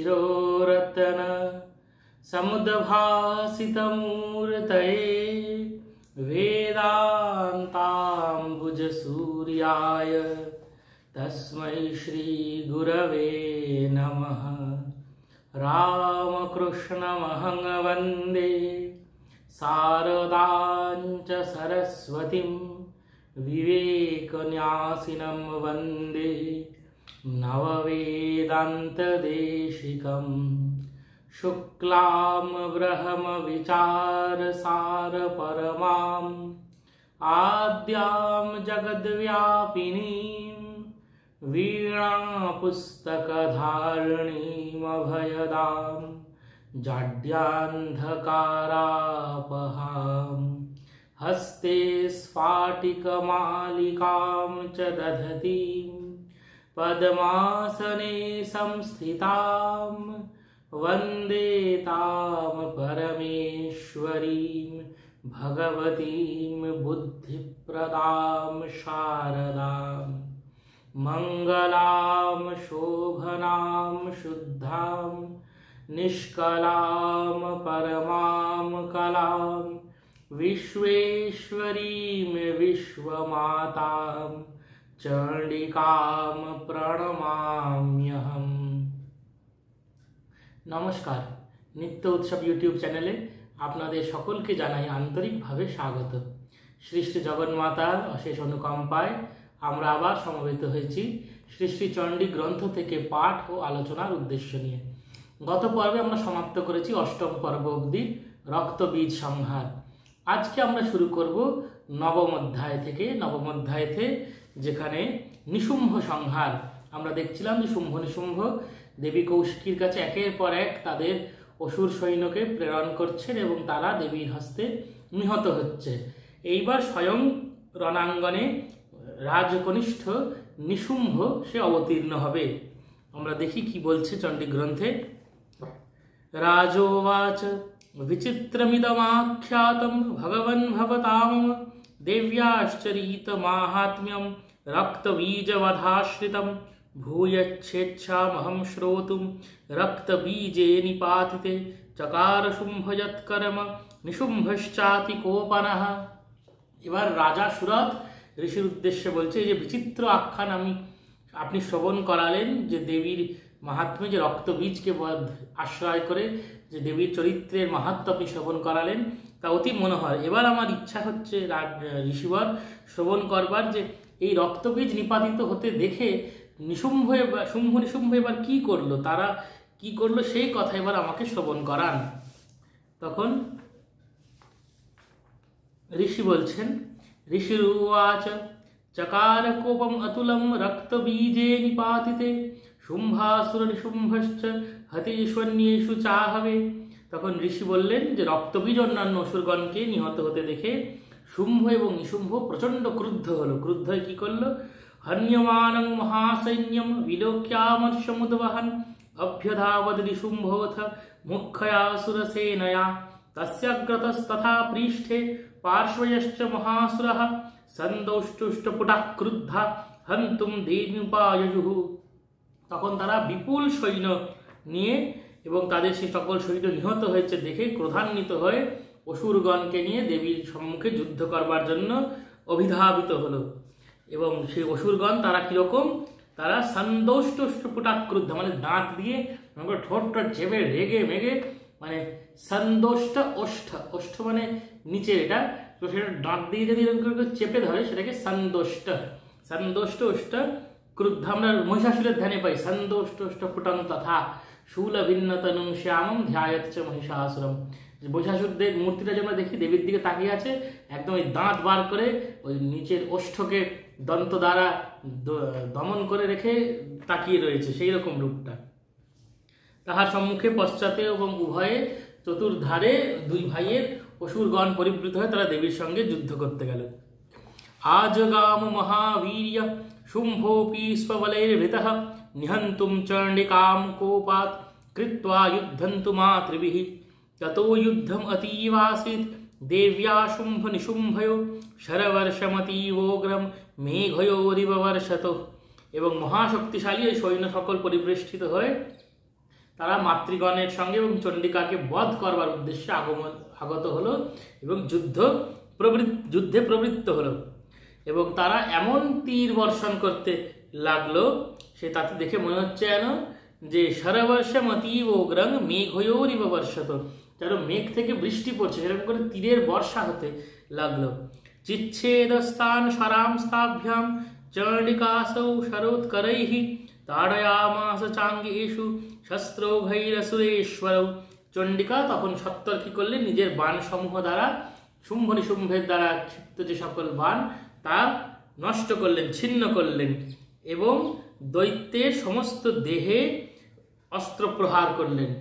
तेजोरतन समुद्भासितमूर्तये वेदान्ताम्बुजसूर्याय तस्मै श्रीगुरवे नमः। रामकृष्णमहं वन्दे शारदाञ्च सरस्वतीं विवेकन्यासिनं वन्दे नववेदान्तदेशिकं। शुक्लां ब्रह्मविचारसारपरमाम् आद्यां जगद्व्यापिनीं वीणापुस्तकधारिणीमभयदां जाड्यान्धकारापहां हस्ते स्फाटिकमालिकां च दधतीं पद्मासने संस्थितां वन्दे तां परमेश्वरीं भगवतीं बुद्धिप्रदां शारदां। मङ्गलां शोभनां शुद्धां निष्कलां परमां कलां विश्वेश्वरीं विश्वमातां चण्डिकां प्रणमाम्यहम्। নমস্কার, নিত্য উৎসব ইউটিউব চ্যানেলে আপনাদের সকলকে জানাই আন্তরিকভাবে স্বাগত। শ্রী শ্রী জগন্মাতার অশেষ অনুকম্পায় আমরা আবার সমবেত হয়েছি শ্রী শ্রী চণ্ডী গ্রন্থ থেকে পাঠ ও আলোচনার উদ্দেশ্য নিয়ে। গত পর্বে আমরা সমাপ্ত করেছি অষ্টম পর্ব অবধি রক্তবীজ সংহার। আজকে আমরা শুরু করব নবম অধ্যায় থেকে। নবম অধ্যায়তে যেখানে নিশুম্ভ সংহার আমরা দেখছিলাম যে শুম্ভ নিশুম্ভ দেবী কৌশিকীর কাছে একের পর এক তাদের অসুর সৈন্যকে প্রেরণ করছেন এবং তারা দেবীর হস্তে নিহত হচ্ছে। এইবার স্বয়ং রণাঙ্গনে রাজকনিষ্ঠ নিশুম্ভ সে অবতীর্ণ হবে। আমরা দেখি কি বলছে চণ্ডী গ্রন্থে। রাজোবাচ বিচিত্রমিদমাখ্যাতম ভগবন ভবতাম দেব্যাশ্চরিত মাহাত্ম্যম রক্তবীজবধাশ্রিতম ভূয়চ্ছেচ্ছামহং শ্রোতুম রক্তবীজে নিপাতিতে চকার শুম্ভযৎকর্ম নিশুম্ভশ্চাতি কোপনঃ। এবার রাজা সুরথ ঋষির উদ্দেশ্যে বলছে যে বিচিত্র আখ্যান আপনি শ্রবণ করালেন, যে দেবীর মাহাত্ম্য, যে রক্তবীজকে আশ্রয় করে যে দেবীর চরিত্রের মাহাত্ম্য আপনি শ্রবণ করালেন, তা অতি মনোহর। এবার আমার ইচ্ছা হচ্ছে ঋষিবর শ্রবণ করবার যে এই রক্তবীজ নিপাতিত হতে দেখে শুম্ভ নিশুম্ভ এবার কি করলো, তারা কি করলো সেই কথা এবার আমাকে শ্রবণ করান। তখন ঋষি বলছেন, ঋষিরুবাচ চকার কোপম অতুলম রক্তবীজে নিপাতিতে শুম্ভাসুর নিশুম্ভশ্চ হতেষ্বন্যেষু চাহবে। তখন ঋষি বললেন যে রক্তবীজ অন্যান্য অসুরগণকে নিহত হতে দেখে শুম্ভ এবং নিশুম্ভ প্রচণ্ড ক্রুদ্ধ হলো। ক্রুদ্ধ হয়ে কি করলো? হন্যমানং মহাসৈন্যম বিলোক্যামর্ষমুদ্বহন অভ্যধাবদ নিশুম্ভোথ মুখ্যয়াসুরসেনয়া তস্যাগ্রতস্তথা পৃষ্ঠে পার্শ্বয়শ্চ মহাসুরঃ সন্দৌষ্টুষ্টপুটাঃ ক্রুদ্ধা হন্তুম দেবীপায়যুঃ। তখন তারা বিপুল সৈন্য নিয়ে এবং তাদের সেই সকল সৈন্য নিহত হয়েছে দেখে ক্রোধান্বিত হয়ে অসুরগণকে নিয়ে দেবীর সম্মুখে যুদ্ধ করবার জন্য অভিধাবিত হলো। এবং সেই অসুরগণ তারা কিরকম? তারা সন্দৌষ্টুষ্টপুটাক্রুদ্ধ, মানে দাঁত দিয়ে ঠোঁটটা চেপে রেগে মেগে, মানে সন্দোষ্ট ওষ্ঠ, ওষ্ঠ মানে নিচে, এটা তো সেটা দাঁত দিয়ে যদি এরকম চেপে ধরে সেটাকে সন্দোষ্ট। সন্দোষ্ট ওষ্ঠ ক্রুদ্ধ আমরা মহিষাসুরের ধ্যানে পাই। সন্দোষ্ট ওষ্ঠ পুটং তথা শূল ভিন্ন তনুং শ্যামম ধ্যায়চ্চ মহিষাসুরম। মহিষাসুরদের মূর্তিটা যে আমরা দেখি দেবীর দিকে তাকিয়ে আছে, একদম ওই দাঁত বার করে ওই নিচের ওষ্ঠকে দন্ত দ্বারা দমন করে রেখে তাকিয়ে রয়েছে, সেই রকম রূপটা। তাহার সম্মুখে পশ্চাতে এবং উভয়ে চতুর্ধারে দুই ভাইয়ের অসুরগণ পরিবৃত হয়ে তারা দেবীর সঙ্গে যুদ্ধ করতে গেল। আজগাম মহাবীর্য শুম্ভোপি स्वबलैर्भृतः निहन्तुं चण्डिकां कोपात् कृत्वा युद्धन्तु मातृभिः ततो युद्धम् अतीवासीत् देव्या शुम्भ निशुम्भयो शरवर्षमतीवोग्रम মেঘয়োরিব বর্ষত। এবং মহাশক্তিশালী এই সৈন্য সকল পরিবেষ্টিত হয়ে তারা মাতৃগণের সঙ্গে এবং চণ্ডিকাকে বধ করবার উদ্দেশ্যে আগত হলো এবং যুদ্ধে প্রবৃত্ত হলো। এবং তারা এমন তীর বর্ষণ করতে লাগলো, সে তাতে দেখে মনে হচ্ছে যেন যে শরবর্ষমতীব অগ্রং মেঘয়োরিব বর্ষত, যেন মেঘ থেকে বৃষ্টি পড়ছে, সেরকম করে তীরের বর্ষা হতে লাগলো। চিচ্ছেদস্তান সরাম স্তাভ্যাম চণ্ডিকাসৌ শরোৎকরৈঃ তাড়য়ামাস চাঙ্গেষু শস্ত্রৌঘৈরসুরেশ্বরৌ। চণ্ডিকা তখন সত্বর কি করলেন, নিজের বাণ সমূহ দ্বারা শুম্ভ নিশুম্ভের দ্বারা ক্ষিপ্ত যে সকল বাণ তা নষ্ট করলেন, ছিন্ন করলেন এবং দৈত্যের সমস্ত দেহে অস্ত্র প্রহার করলেন।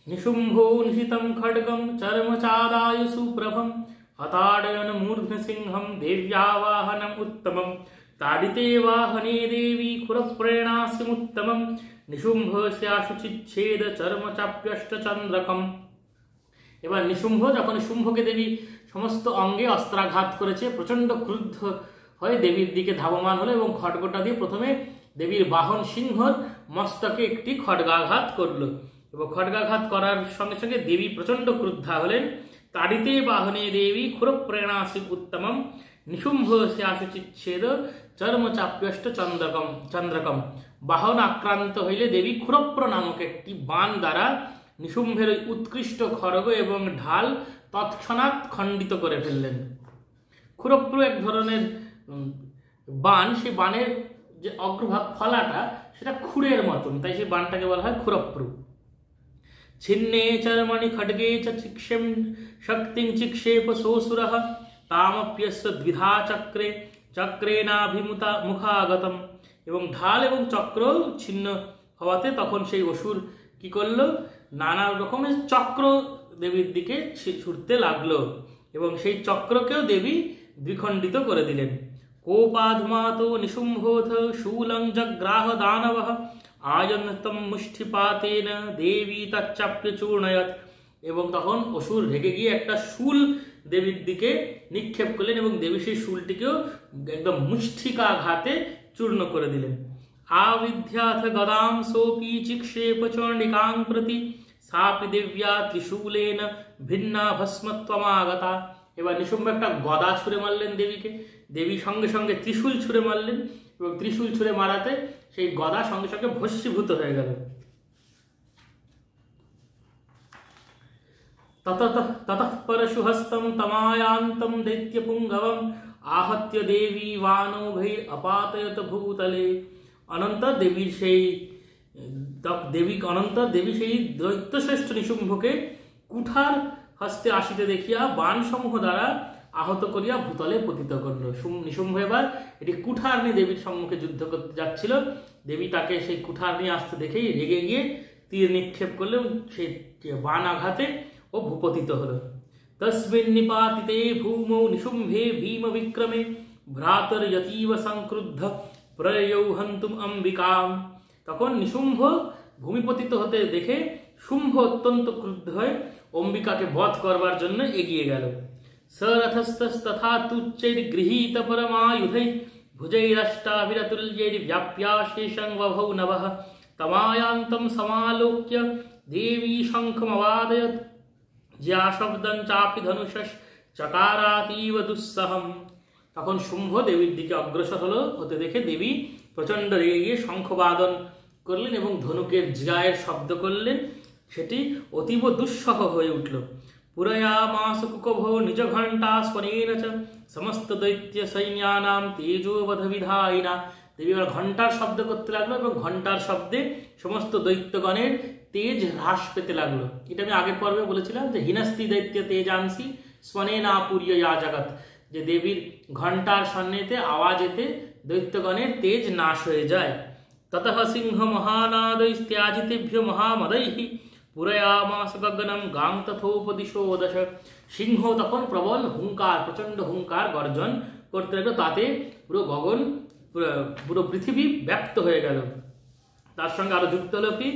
নিশুম্ভো নিশিতম খड्गं চর্মচাদায় সুপ্রভম হতাড়য়ন মূর্ধ্ন সিংহম দেব্যাবাহনম উত্তমম তাড়িতে বাহনে দেবী খুরপ্রেণাস্যমুত্তমম নিশুম্ভস্যাশুচিচ্ছেদ চর্মচাপ্যষ্ট চন্দ্রকম। এবার নিশুম্ভ যখন শুম্ভকে দেবী সমস্ত অঙ্গে অস্ত্রাঘাত করেছে, প্রচণ্ড ক্রুদ্ধ হয়ে দেবীর দিকে ধাবমান হলো এবং খড়গটা দিয়ে প্রথমে দেবীর বাহন সিংহর মস্তকে একটি খড়গাঘাত করলো এবং খড়গাঘাত করার সঙ্গে সঙ্গে দেবী প্রচণ্ড ক্রুদ্ধা হলেন। তাড়িতে বাহনে দেবী খুরপ্রেণাসি উত্তমম নিশুম্ভস্যাশুচিচ্ছেদ চর্মচাপ্যষ্ট চন্দ্রকম। বাহন আক্রান্ত হইলে দেবী খুরপ্র নামক একটি বাণ দ্বারা নিশুম্ভের ওই উৎকৃষ্ট খড়গ এবং ঢাল তৎক্ষণাৎ খণ্ডিত করে ফেললেন। খুরপ্র এক ধরনের বাণ, সেই বাণের যে অগ্রভাগ ফলাটা সেটা খুরের মতন, তাই সেই বাণটাকে বলা হয় খুরপ্র। ছিন্নে চর্মণি খड्गे চ চিক্ষেম শক্তিং চিক্ষেপ সোऽসুরঃ তামপ্যস্য দ্বিধা চক্রে চক্রেণাভিমুতা মুখাগতম। এবং ঢাল এবং চক্র ছিন্ন হওয়াতে তখন সেই অসুর কি করলো, নানা রকমের চক্র দেবীর দিকে ছুটতে লাগলো এবং সেই চক্রকেও দেবী দ্বিখণ্ডিত করে দিলেন। কোপাধমাতো নিশুম্ভোথ শূলং জগ্রাহ দানবঃ আয়ন্তম মুষ্টিপাতেন দেবী তচ্চাপ্য চূর্ণয়ত। এবং তখন অসুর রেগে গিয়ে একটা শূল দেবীর দিকে নিক্ষেপ করলেন এবং দেবী সেই শূলটিকেও একদম মুষ্টিকাঘাতে চূর্ণ করে দিলেন। আবিধ্যাথ গদাম সোপি চিক্ষেপ চণ্ডিকাং প্রতি সাপি দেব্যা ত্রিশূলেন ভিন্না ভস্মত্বমাগতা। এবার নিশুম্ভ একটা গদা ছুঁড়ে মারলেন দেবীকে, দেবী সঙ্গে সঙ্গে ত্রিশূল ছুঁড়ে মারলেন এবং ত্রিশূল ছুঁড়ে মারাতে সেই গদা সঙ্গে সঙ্গে ভস্মীভূত হয়ে গেল। ততঃ পরশুহস্তম তমায়ান্তম দৈত্যপুঙ্গবম আহত্য দেবী বাণৌঘৈ অপাতয়ত ভূতলে। অনন্তর দেবী সেই দৈত্যশ্রেষ্ঠ নিশুম্ভকে কুঠার হস্তে আসিতে দেখিয়া বাণসমূহ দ্বারা আহত করিয়া ভূতলে পতিত করল। নিশুম্ভ এবার এটি কুঠার নিয়ে দেবীর সম্মুখে যুদ্ধ করতে যাচ্ছিল, দেবী তাকে সেই কুঠার নিয়ে আসতে দেখেই রেগে গিয়ে তীর নিক্ষেপ করলে সেই বাণ আঘাতে ও ভূপতিত হল। তস্মিन् নিপাতিতে ভূমৌ নিশুম্ভে ভীম বিক্রমে ভ্রাতর যতীব সংক্রুদ্ধ প্রয়ৌ হন্তুম অম্বিকাম। তখন নিশুম্ভ ভূমিপতিত হতে দেখে শুম্ভ অত্যন্ত ক্রুদ্ধ হয়ে অম্বিকাকে বধ করবার জন্য এগিয়ে গেল। सरथस्तथा तुच्चैर्गृहीत परमायुधैः भुजैरष्टाभिरतुल्यैर्व्याप्याशेषं वभौ नभः तमायान्तं समालोक्य देवी शङ्खमवादयत् ज्या शब्दं चापि धनुषश्चकारातीव दुस्सहम्। তখন শুম্ভ দেবীর দিকে অগ্রসর হতে দেখে দেবী প্রচণ্ড রেগে গিয়ে শঙ্খবাদন করলেন এবং ধনুকের জিয়ায়ের শব্দ করলেন, সেটি অতীব দুঃসহ হয়ে উঠল। পুরয়ামাস কুকভো নিজ ঘণ্টা স্বরেণ চ সমস্ত দৈত্য সৈন্যানাম তেজোবধ বিধায়িনা। দেবী এবার ঘণ্টার শব্দ করতে লাগলো এবং ঘণ্টার শব্দে সমস্ত দৈত্যগণের তেজ হ্রাস পেতে লাগলো। এটা আমি আগের পর্বে বলেছিলাম যে হিনস্তি দৈত্য তেজাংসি স্বনেনা পুরিয়া জগৎ, যে দেবীর ঘণ্টার সন্নিতে আওয়াজেতে দৈত্যগণের তেজ নাশ হয়ে যায়। ততঃ সিংহ মহানাदैस्त्याजितेभ्यो মহামदैः পুরয়ামাস গগনম গাং তথোপদিশো দশ। সিংহ তখন প্রবল হুঙ্কার, প্রচণ্ড হুঙ্কার গর্জন করতে লাগলো, তাতে পুরো গগন পুরো পৃথিবী ব্যপ্ত হয়ে গেল। তার সঙ্গে আরো যুক্ত হলো কি,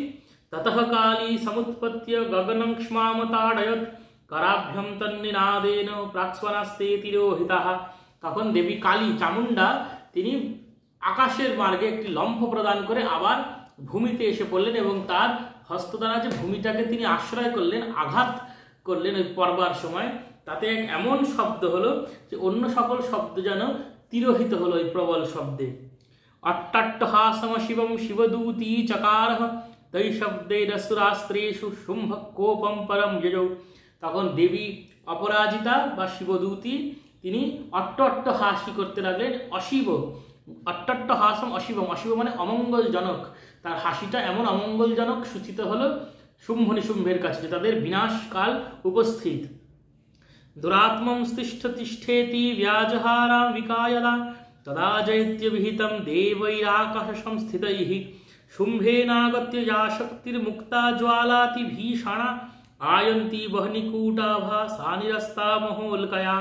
ততঃ কালী সমুৎপত্য গগনং ক্ষ্মাম তাড়য়ৎ করাভ্যম তন্নিনাদেন প্রাক্স্বনাস্তে তিরোহিতাঃ। তখন দেবী কালী চামুন্ডা তিনি আকাশের মার্গে একটি লম্ফ প্রদান করে আবার ভূমিতে এসে পড়লেন এবং তার হস্ত দ্বারা যে ভূমিটাকে তিনি আশ্রয় করলেন, আঘাত করলেন ওই পর্বার সময়, তাতে এক এমন শব্দ হলো যে অন্য সকল শব্দ যেন তিরোহিত হলো ওই প্রবল শব্দে। অট্টাট্টহাসমা শিবম শিবদূতী চকার তৈ শব্দেরসুরাস্ত্রেষু শুম্ভ কোপম পরম যজৌ। তখন দেবী অপরাজিতা বা শিবদূতী তিনি অট্টহাসি করতে লাগলেন। অশিব, অট্টহাসম অশিবম, অশিব মানে অমঙ্গলজনক। তার হাসিটা এমন অমঙ্গলজনক সূচিত হলো শুম্ভ নিশুম্ভের কাছে, তাদের বিনাশকাল উপস্থিত। দুরাত্মম তিষ্ঠ তিষ্ঠেতি ব্যাজহারা বিকায়লা তদা জৈত্য বিহিতম দেবৈরাকাশ সংস্থিতৈঃ শুম্ভেনাগত্য যা শক্তির্মুক্তা জ্বালাতি ভীষণা আয়ন্তি বহনিকূটাভা সা নিরস্তা মহোল্কয়া।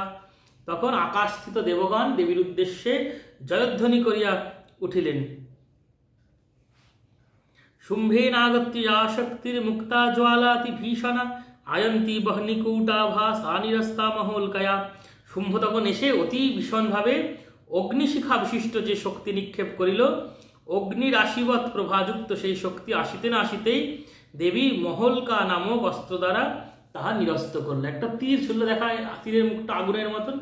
তখন আকাশস্থিত দেবগণ দেবীর উদ্দেশ্যে জয়ধ্বনি করিয়া উঠিলেন। শুম্ভেনাগত্য যা শক্তির্মুক্তা জ্বালাতি ভীষণা আয়ন্তি বহনিকূটাভা সা নিরস্তা মহোল্কয়া। শুম্ভ তখন এসে অতি ভীষণভাবে অগ্নিশিখা বিশিষ্ট যে শক্তি নিক্ষেপ করিল, অগ্নিরাশিবৎ প্রভাযুক্ত সেই শক্তি আসিতে না আসিতেই দেবী মহলকা নামক অস্ত্র দ্বারা তাহা নিরস্ত করল। একটা তীর ছিল, দেখা তীরের মুখটা আগুনের মতন,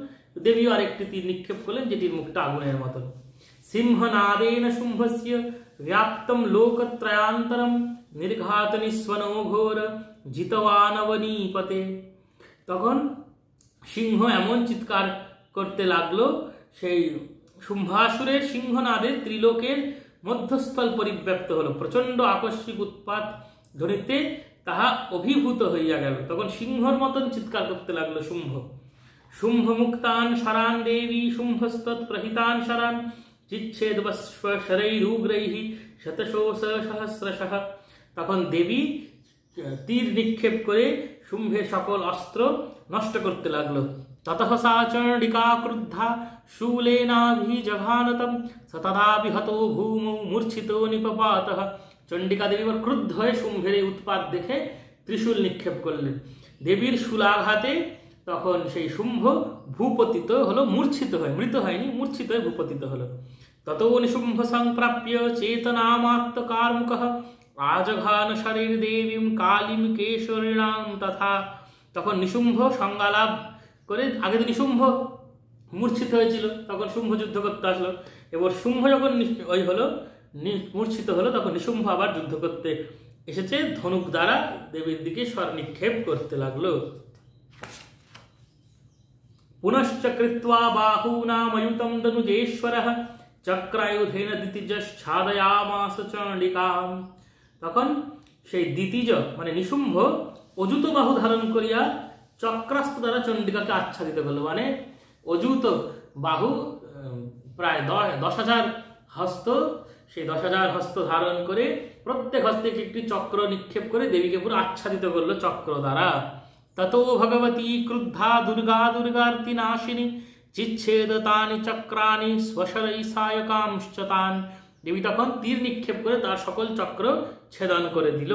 দেবীও আরেকটি তীর নিক্ষেপ করলেন যেটির মুখটা আগুনের মতন। সিংহনাদেন শুম্ভস্য ব্যাপ্তম লোকত্রয়ান্তরম নির্ঘাত নিঃস্বনো ঘোর জিতওয়ানবনীপতে। তখন সিংহ এমন চিৎকার করতে লাগলো, সেই শুম্ভাসুরের সিংহনাদে ত্রিলোকের মধ্যস্থল পরিব্যাপ্ত হলো। প্রচণ্ড আকস্মিক উৎপাত ধ্বনিতে তাহা অভিভূত হইয়া গেল। তখন সিংহর মতন চিৎকার করতে লাগলো শুম্ভ। শুম্ভ মুক্তান শরান দেবী শুম্ভস্তৎ প্রহিতান শরান চিচ্ছেদ শরৈরুগ্রৈঃ শতশোষ সহস্রশঃ। তখন দেবী তীর নিক্ষেপ করে শুম্ভের সকল অস্ত্র নষ্ট করতে লাগলো। ততঃ সা চণ্ডিকা ক্রুদ্ধা শূলেনাভিজঘানতম সততা বিহতো ভূমৌ মূর্ছিতো নিপপাতঃ। চণ্ডিকা দেবী ক্রুদ্ধ হয়ে শুম্ভের এই উৎপাত দেখে ত্রিশূল নিক্ষেপ করলেন। দেবীর শূলাঘাতে তখন সেই শুম্ভ ভূপতিত হলো, মূর্ছিত হয়ে, মৃত হয়নি, মূর্ছিত হয়ে ভূপতিত হলো। ততো নিশুম্ভ সংপ্রাপ্য চেতনামাত্মকার্মুকঃ আজঘান শরীর দেবীম কালীম কেশরিণাম তথা। তখন নিশুম্ভ সংজ্ঞালাভ করে, আগে তো নিশুম্ভ মূর্ছিত হয়েছিল, তখন শুম্ভ যুদ্ধ করতে আসলো। এবার শুম্ভ যখন ওই হলো মূর্ছিত হলো, তখন নিশুম্ভ আবার যুদ্ধ করতে এসেছে, ধনুক দ্বারা দেবীর দিকে স্বর নিক্ষেপ করতে লাগলো। পুনশ্চ কৃত্বা বাহূনাময়ুতম দনুজেশ্বরঃ চক্রায়ুধেন দিতিজশ্ছাদয়ামাস চণ্ডিকাম। তখন সেই দিতিজ মানে নিশুম্ভ অযুত বাহু ধারণ করিয়া চক্রাস্ত্র দ্বারা চণ্ডিকাকে আচ্ছাদিত করল। মানে অযুত বাহু, প্রায় 10,000 হস্ত, সেই 10,000 হস্ত ধারণ করে প্রত্যেক হস্তে একটি চক্র নিক্ষেপ করে দেবীকে পুরো আচ্ছাদিত করলো চক্র দ্বারা। ততো ভগবতী ক্রুদ্ধা দুর্গা দুর্গার্তি নাশিনী চিচ্ছেদ তানি চক্রানি স্বশরৈ সায়কাংশ্চ তান। দেবী তখন তীর নিক্ষেপ করে তার সকল চক্র ছেদন করে দিল।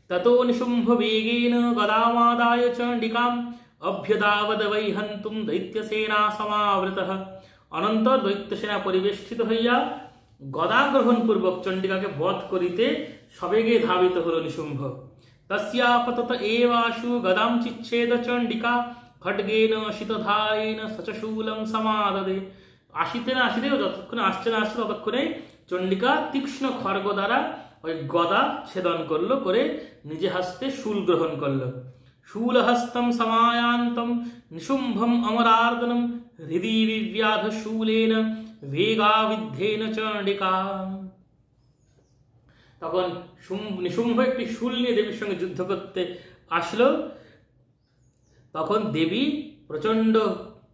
ততো নিশুম্ভ বেগেন গদামাদায় চণ্ডিকাম অভ্যদাবদ বৈ হন্তুম দৈত্যসেনা সমাবৃতঃ। অনন্তর দৈত্যসেনা পরিবেষ্টিত হইয়া গদা গ্রহণ পূর্বক চণ্ডিকাকে বধ করিতে সবেগে ধাবিত হল নিশুম্ভ। তস্যাপতত এবাশু গদাম চিচ্ছেদ চণ্ডিকা খड्गेन শীতধারেণ সচশূলং সমাদদে। আসিতে না আসিতে, যতক্ষণে আসছে না আসছে ততক্ষণে চণ্ডিকা তীক্ষ্ণ খড়গ দ্বারা ওই গদা ছেদন করলো, করে নিজে হস্তে শূল গ্রহণ করলো। শূলহস্তম সমায়ান্তম নিশুম্ভম অমরার্দনম হৃদি বিব্যাধ শূলেন বেগাবিদ্ধেন চণ্ডিকা। তখন নিশুম্ভ একটি শূল নিয়ে দেবীর সঙ্গে যুদ্ধ করতে আসলো। তখন দেবী প্রচণ্ড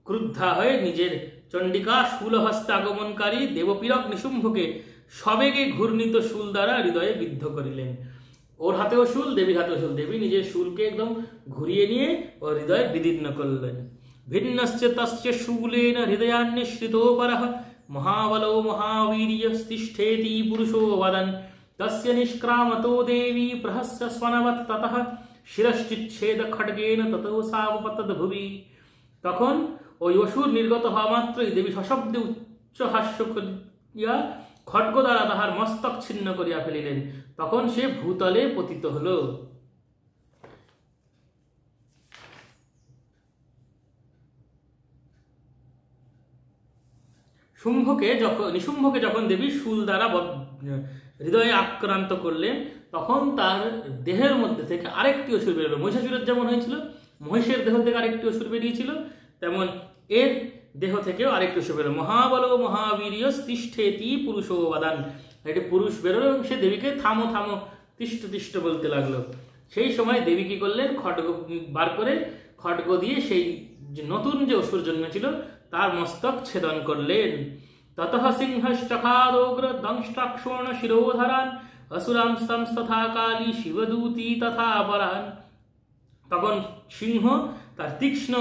ক্রুদ্ধা হয়ে নিজের চণ্ডিকা শূলহস্তে আগমনকারী দেবপীড়ক নিশুম্ভকে সবেগে ঘূর্ণিত শূল দ্বারা হৃদয়ে বিদ্ধ করিলেন। ওর হাতেও শূল, দেবীর হাতেও শূল, দেবী নিজের শূলকে একদম ঘুরিয়ে নিয়ে ওর হৃদয়ে বিদীর্ণ করলেন। ভিন্নশ্চ তস্য শূলেন হৃদয়ান্নিশ্রিতোপরঃ মহাবলো মহাবীর্য তিষ্ঠেতি পুরুষো বদন তস্য নিষ্ক্রামতো দেবী প্রহস্য স্বনবৎ ততঃ শিরশ্চিচ্ছেদ খड्गेन ততো সাবপতদ ভুবি। তখন ওই অসুর নির্গত হওয়া মাত্রই দেবী সশব্দে উচ্চ হাস্য করিয়া খड्ग দ্বারা তাহার মস্তক ছিন্ন করিয়া ফেলিলেন। তখন সে ভূতলে পতিত হল। নিশুম্ভকে যখন দেবী শূল দ্বারা হৃদয়ে আক্রান্ত করলেন, তখন তার দেহের মধ্যে থেকে আরেকটি অসুর বেরোলো। মহিষাসুরের যেমন হয়েছিল, মহিষের দেহ থেকে আরেকটি অসুর বেরিয়েছিল, তেমন এর দেহ থেকেও আরেকটি অসুর বেরোলো। মহাবল মহাবীর্য তিষ্ঠেতি পুরুষো বাদান, একটি পুরুষ বেরোলো এবং সে দেবীকে থামো থামো, তিষ্ঠ তিষ্ঠ বলতে লাগলো। সেই সময় দেবী কি করলেন, খड्ग বার করে খड्ग দিয়ে সেই নতুন যে অসুর জন্মেছিল তার মস্তক ছেদন করলেন। ততঃ সিংহশ্চখাদোগ্র দংষ্টাক্ষোণ শিরোধরান অসুরাংস্তথা কালী শিবদূতি তথা পরান। তখন সিংহ তার তীক্ষ্ণ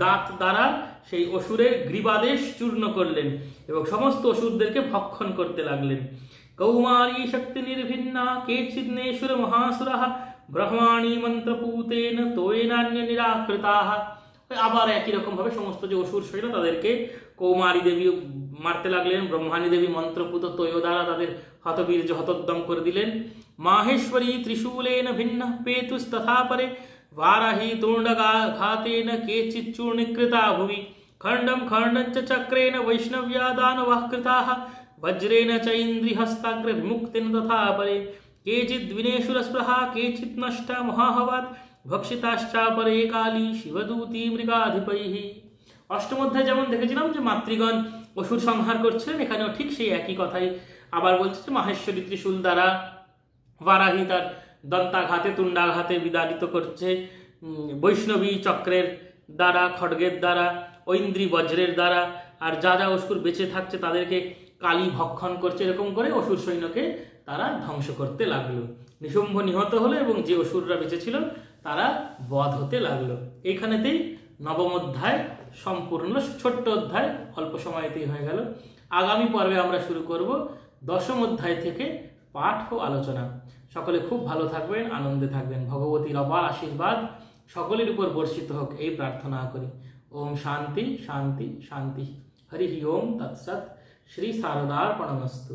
দাঁত দ্বারা সেই অসুরের গ্রীবাদেশ চূর্ণ করলেন এবং সমস্ত অসুরদেরকে ভক্ষণ করতে লাগলেন। কৌমারী শক্তি নির্ভিন্না কেচিন্নেশ্বর মহাসুরাহ ব্রহ্মাণী মন্ত্রপূতেন তোয়েনান্য নিরাকৃতাহ। আবার একই রকম ভাবে সমস্ত যে অসুর ছিল তাদেরকে কৌমারী দেবী মারতে লাগলেন, ব্রহ্মাণী দেবী মন্ত্রপুত তৈয় দ্বারা তাদের হতবীর্য হতোদ্যম করে দিলেন। মাহেশ্বরী ত্রিশূলেন ভিন্ন পেতুস্তথা পরে वाराही तूर्णघातेन केचित् चूर्णीकृता भुवि खण्डं खण्डञ्च चक्रेण वैष्णव्या दानवाः कृताः वज्रेण च इन्द्रिहस्ताग्र विमुक्तेन तथा परे केचिद् विनेशुरस्पृहा केचित् नष्टा महाहवात् भक्षिताश्चापरे काली शिवदूती मृगाधिपैः। অষ্টম অধ্যায় যেমন দেখেছিলাম যে মাতৃগণ অসুর সংহার করছিলেন, এখানেও ঠিক সেই একই কথাই আবার বলছে যে মাহেশ্বরী ত্রিশূল দ্বারা, বারাহী তার দন্তাঘাতে তুণ্ডাঘাতে বিদারিত করছে, বৈষ্ণবী চক্রের দ্বারা, খड्गের দ্বারা, ঐন্দ্রী বজ্রের দ্বারা, আর যা যা অসুর বেঁচে থাকছে তাদেরকে কালী ভক্ষণ করছে। এরকম করে অসুর সৈন্যকে তারা ধ্বংস করতে লাগলো। নিশুম্ভ নিহত হলো এবং যে অসুররা বেঁচে ছিল তারা বধ হতে লাগলো। এইখানেতেই নবম অধ্যায় সম্পূর্ণ। ছোট্ট অধ্যায়, অল্প সময়তেই হয়ে গেল। আগামী পর্বে আমরা শুরু করব দশম অধ্যায় থেকে পাঠ ও আলোচনা। সকলে খুব ভালো থাকবেন, আনন্দে থাকবেন। ভগবতীর অপার আশীর্বাদ সকলের উপর বর্ষিত হোক এই প্রার্থনা করি। ওম শান্তি শান্তি শান্তি। হরি ওম তৎসৎ। শ্রী শারদার্পণমস্তু।